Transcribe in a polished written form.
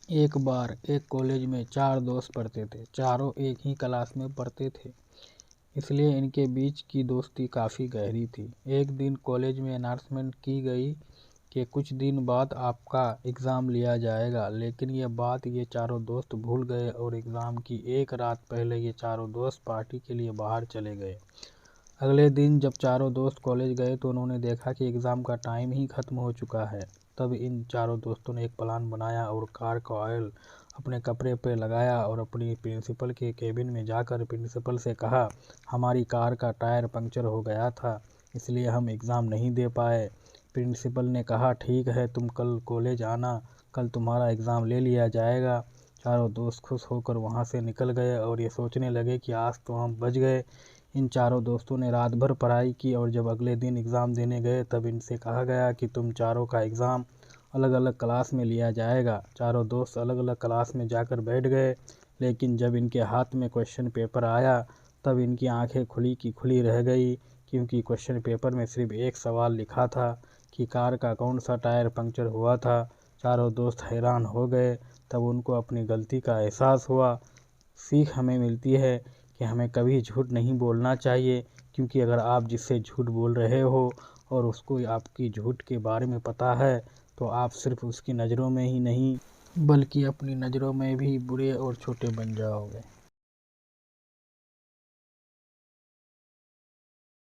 एक बार एक कॉलेज में 4 दोस्त पढ़ते थे। चारों एक ही क्लास में पढ़ते थे, इसलिए इनके बीच की दोस्ती काफ़ी गहरी थी। एक दिन कॉलेज में अनाउंसमेंट की गई कि कुछ दिन बाद आपका एग्ज़ाम लिया जाएगा, लेकिन ये बात ये चारों दोस्त भूल गए और एग्ज़ाम की एक रात पहले ये चारों दोस्त पार्टी के लिए बाहर चले गए। अगले दिन जब चारों दोस्त कॉलेज गए तो उन्होंने देखा कि एग्ज़ाम का टाइम ही ख़त्म हो चुका है। तब इन चारों दोस्तों ने एक प्लान बनाया और कार का ऑयल अपने कपड़े पर लगाया और अपनी प्रिंसिपल के केबिन में जाकर प्रिंसिपल से कहा, हमारी कार का टायर पंक्चर हो गया था, इसलिए हम एग्ज़ाम नहीं दे पाए। प्रिंसिपल ने कहा, ठीक है, तुम कल कॉलेज आना, कल तुम्हारा एग्ज़ाम ले लिया जाएगा। चारों दोस्त खुश होकर वहाँ से निकल गए और ये सोचने लगे कि आज तो हम बच गए। इन चारों दोस्तों ने रात भर पढ़ाई की और जब अगले दिन एग्ज़ाम देने गए तब इनसे कहा गया कि तुम चारों का एग्ज़ाम अलग अलग क्लास में लिया जाएगा। चारों दोस्त अलग अलग क्लास में जाकर बैठ गए, लेकिन जब इनके हाथ में क्वेश्चन पेपर आया तब इनकी आंखें खुली की खुली रह गई, क्योंकि क्वेश्चन पेपर में सिर्फ एक सवाल लिखा था कि कार का कौन सा टायर पंक्चर हुआ था। चारों दोस्त हैरान हो गए। तब उनको अपनी गलती का एहसास हुआ। सीख हमें मिलती है कि हमें कभी झूठ नहीं बोलना चाहिए, क्योंकि अगर आप जिससे झूठ बोल रहे हो और उसको आपकी झूठ के बारे में पता है तो आप सिर्फ उसकी नज़रों में ही नहीं बल्कि अपनी नज़रों में भी बुरे और छोटे बन जाओगे।